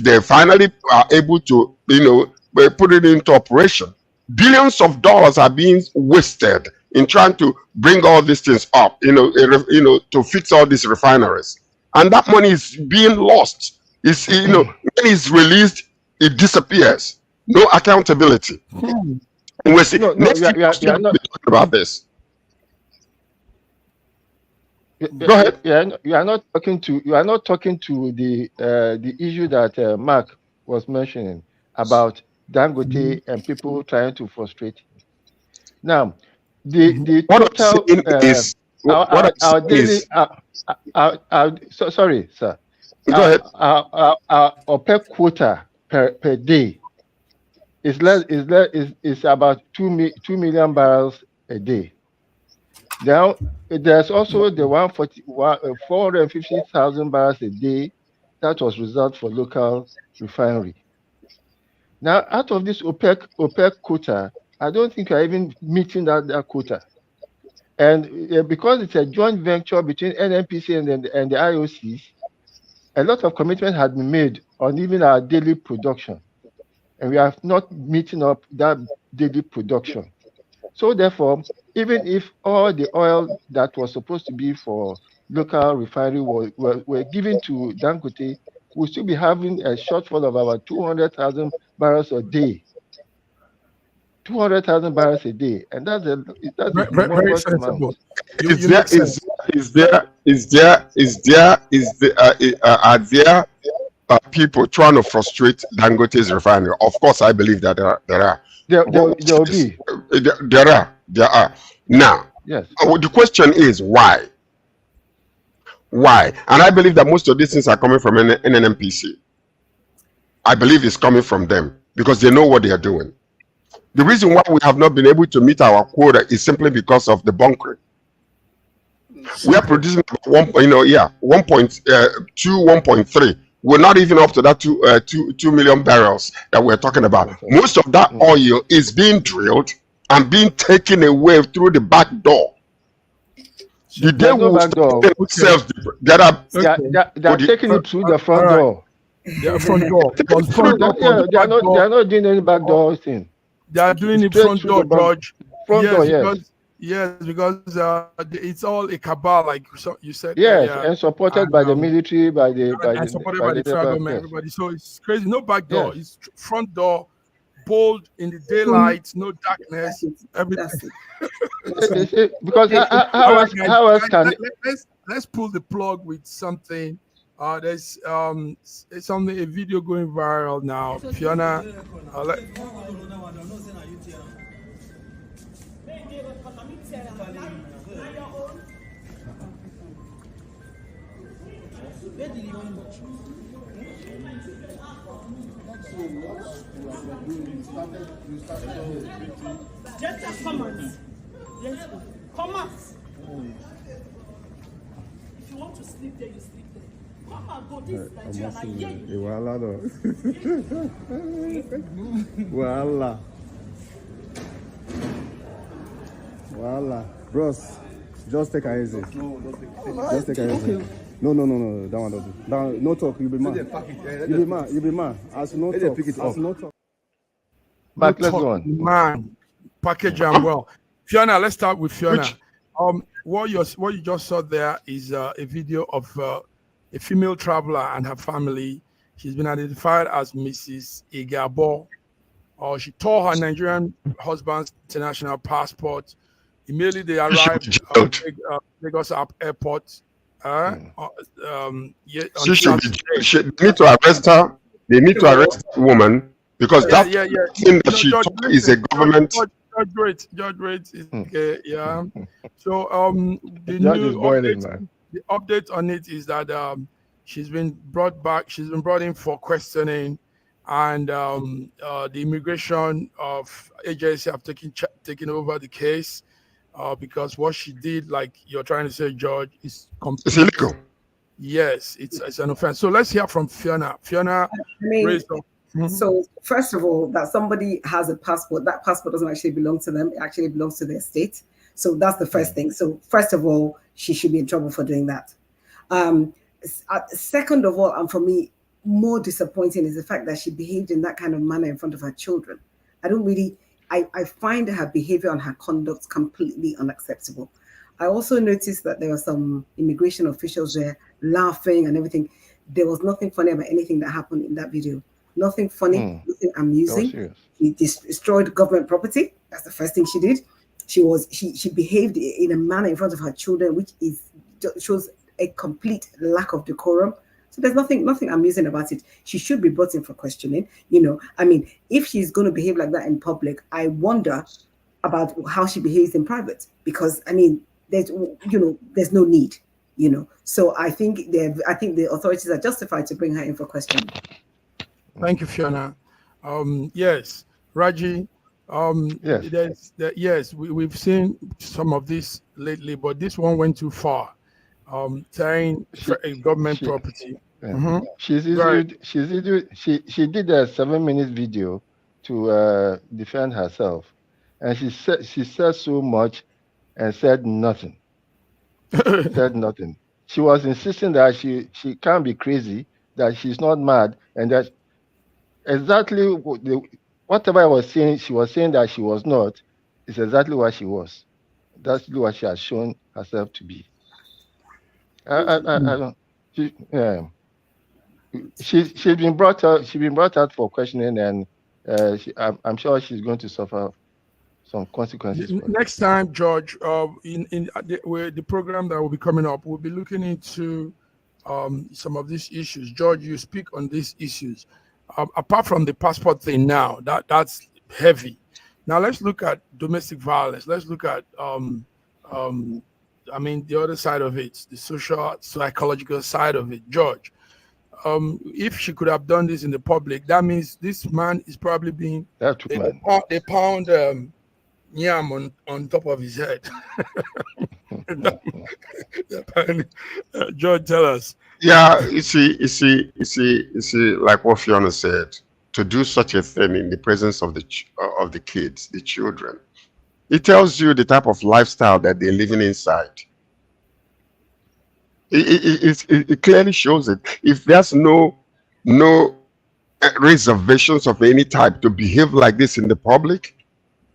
they finally are able to put it into operation, billions of dollars are being wasted in trying to bring all these things up, to fix all these refineries, and that money is being lost. It's when it's released, it disappears. No accountability. And we're saying next week we're talking about this. Go ahead. You are not talking to the issue that Mark was mentioning about Dangote and people trying to frustrate him. Now, the total sorry, sir. Go ahead. Our OPEC quota per day is about 2 million barrels a day. Now, there's also the 450,000 barrels a day that was reserved for local refinery. Now, out of this OPEC quota, I don't think we're even meeting that quota. And because it's a joint venture between NNPC and the IOCs, a lot of commitment had been made on even our daily production. And we are not meeting up that daily production. So therefore, even if all the oil that was supposed to be for local refinery were given to Dangote, we'll still be having a shortfall of about 200,000 barrels a day. 200,000 barrels a day, and that's a very sensible. Are there people trying to frustrate Dangote's refinery? Of course, I believe that there are. There are. Now, yes. The question is why? Why? And I believe that most of these things are coming from NNPC. I believe it's coming from them because they know what they are doing. The reason why we have not been able to meet our quota is simply because of the bunkering. We are producing 1.2, 1.3. We're not even up to that 2 million barrels that we're talking about. Most of that oil is being drilled and being taken away through the back door. The day we will themselves, they are taking it through the front door. The front door. They are not doing any back door thing. They are doing it front door, George. Front door, yes. Because it's all a cabal, like you said. Yes, and supported by the military, by the tribal, everybody. So it's crazy. No back door. Yes. It's front door, bold in the daylight, no darkness, everything. Because how else can let's pull the plug with something. There's a video going viral now. Fiona, just comments. Let's go. Comments. If you want to sleep there, you sleep there. Come and go. This Nigeria, I hear you. Voila. Bros, just take it easy. Just take it easy. No, that one don't do. No talk, you be mad. You be mad. As no talk. Back, let's go on. Man, package and well. Fiona, let's start with Fiona. What you just saw there is a video of a female traveler and her family. She's been identified as Mrs. Igabo. She tore her Nigerian husband's international passport. Immediately they arrived at Lagos Airport. They need to arrest her. They need to arrest the woman because that thing that she took is a government. Judge Rate is okay. Yeah. So the Judge is new boiling, update, man. the update on it is that she's been brought back. She's been brought in for questioning, and the immigration of agency have taken over the case because what she did, like you're trying to say, George, is It's complete. illegal. Yes, it's an offense. So let's hear from Fiona. Fiona raised up. So first of all, that somebody has a passport, that passport doesn't actually belong to them. It actually belongs to their state. So that's the first thing. So first of all, she should be in trouble for doing that. Second of all, and for me, more disappointing is the fact that she behaved in that kind of manner in front of her children. I find her behavior and her conduct completely unacceptable. I also noticed that there were some immigration officials there laughing and everything. There was nothing funny about anything that happened in that video. Nothing funny, nothing amusing. She destroyed government property. That's the first thing she did. She behaved in a manner in front of her children, which shows a complete lack of decorum. So there's nothing amusing about it. She should be brought in for questioning. I mean, if she's going to behave like that in public, I wonder about how she behaves in private, because I mean, there's no need. So I think the authorities are justified to bring her in for questioning. Thank you, Fiona. Yes, Raji. Yes. We've seen some of this lately, but this one went too far. Tearing government property. She did a 7-minute video to defend herself, and she said so much and said nothing. Said nothing. She was insisting that she can't be crazy, that she's not mad, and that exactly whatever I was saying, she was saying that she was not, is exactly what she was. That's what she has shown herself to be. She's been brought out. She's been brought out for questioning, and I'm sure she's going to suffer some consequences. Next time, George, in the program that will be coming up, we'll be looking into some of these issues. George, you speak on these issues. Apart from the passport thing now, that's heavy. Now let's look at domestic violence. Let's look at the other side of it, the social, psychological side of it. George, if she could have done this in the public, that means this man is probably being they pound yam on top of his head. George, tell us. Yeah, you see, like what Fiona said, to do such a thing in the presence of the kids, the children, it tells you the type of lifestyle that they're living inside. It clearly shows it. If there's no reservations of any type to behave like this in the public,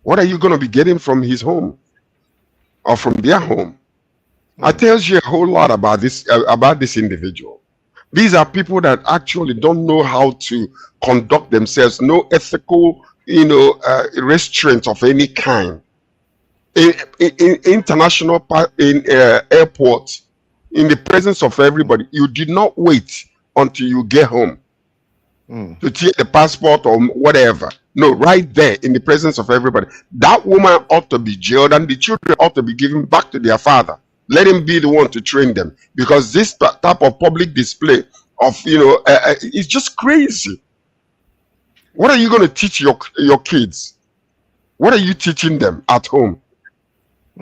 what are you going to be getting from his home or from their home? It tells you a whole lot about this individual. These are people that actually don't know how to conduct themselves, no ethical, restraint of any kind. In international airports, in the presence of everybody, you did not wait until you get home to take the passport or whatever. No, right there in the presence of everybody. That woman ought to be jailed, and the children ought to be given back to their father. Let him be the one to train them, because this type of public display of it's just crazy. What are you going to teach your kids? What are you teaching them at home?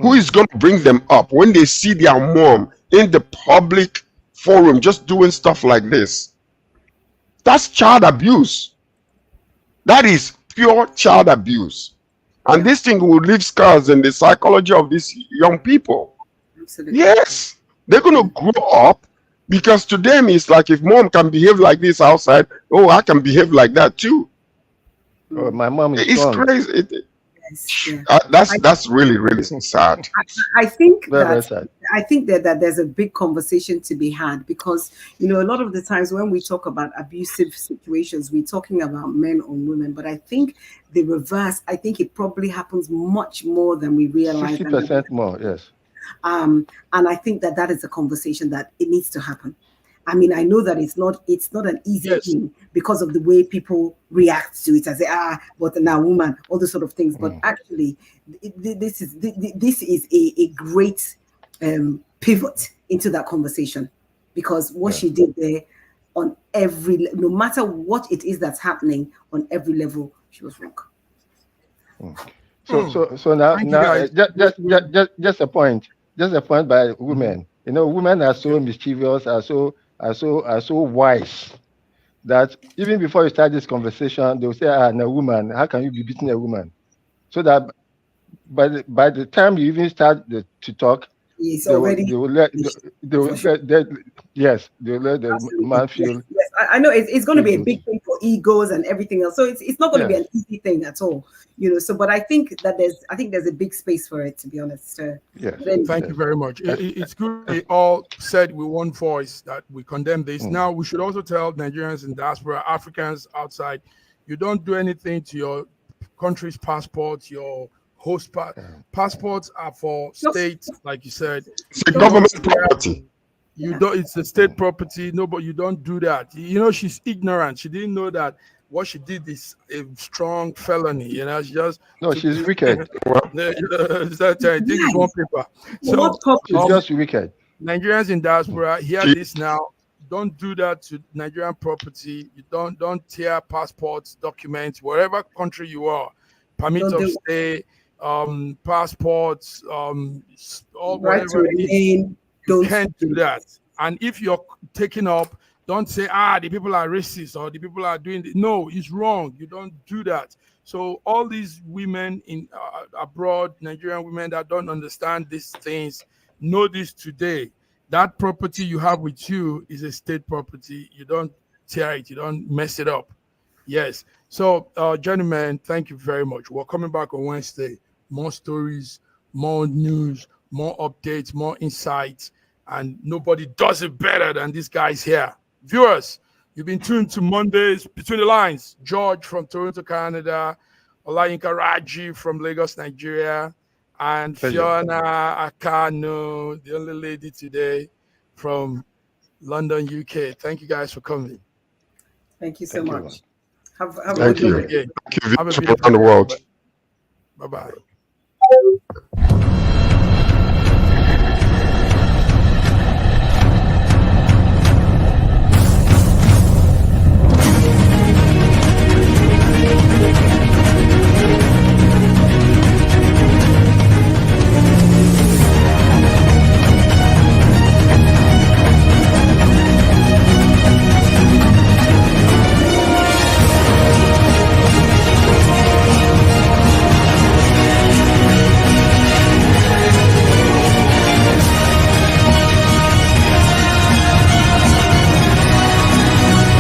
Who is going to bring them up when they see their mom in the public forum just doing stuff like this? That's child abuse. That is pure child abuse. And this thing will leave scars in the psychology of these young people. Absolutely. Yes, they're going to grow up, because to them it's like, if mom can behave like this outside, oh, I can behave like that too. Oh, my mom is it's strong. Crazy. That's really, really sad. I think very sad. I think that there's a big conversation to be had, because a lot of the times when we talk about abusive situations, we're talking about men on women, but I think the reverse. I think it probably happens much more than we realize. 60% more, yes. And I think that is a conversation that it needs to happen. I mean, I know that it's not an easy thing because of the way people react to it as but now woman, all those sort of things. But actually, this is a great pivot into that conversation, because what she did there, on every, no matter what it is that's happening, on every level, she was wrong. So now just a point by women. You know, women are so mischievous, are so wise, that even before you start this conversation, they'll say, "No, woman, how can you be beating a woman?" So that by the time you even start to talk, they will let the man feel. Yes, I know it's going to be a big thing for egos and everything else. So it's not going to be an easy thing at all, you know. So, but I think that there's a big space for it, to be honest. Thank you very much. It's good we all said with one voice that we condemn this. Now we should also tell Nigerians in diaspora, Africans outside, you don't do anything to your country's passports, your host passports are for states, like you said. It's a government property. You don't. It's a state property. No, but you don't do that. You know, she's ignorant. She didn't know that what she did is a strong felony. You know, she's wicked. I think it's one paper. So she's just wicked. Nigerians in diaspora, hear this now. Don't do that to Nigerian property. You don't tear passports, documents, wherever country you are, permit of stay, passports, all right whatever it is. You can't do that. And if you're taking up, don't say, the people are racist or the people are doing this. No, it's wrong. You don't do that. So all these women in abroad, Nigerian women that don't understand these things, know this today. That property you have with you is a state property. You don't tear it. You don't mess it up. Yes. So, gentlemen, thank you very much. We're coming back on Wednesday. More stories, more news, more updates, more insights, and nobody does it better than these guys here. Viewers, you've been tuned to Mondays Between the Lines. George from Toronto, Canada, Olayinka Raji from Lagos, Nigeria, and Fiona Akano, the only lady today from London, UK. Thank you guys for coming. Thank you so much. Have a Thank you. good day. Thank you around the world. Bye-bye.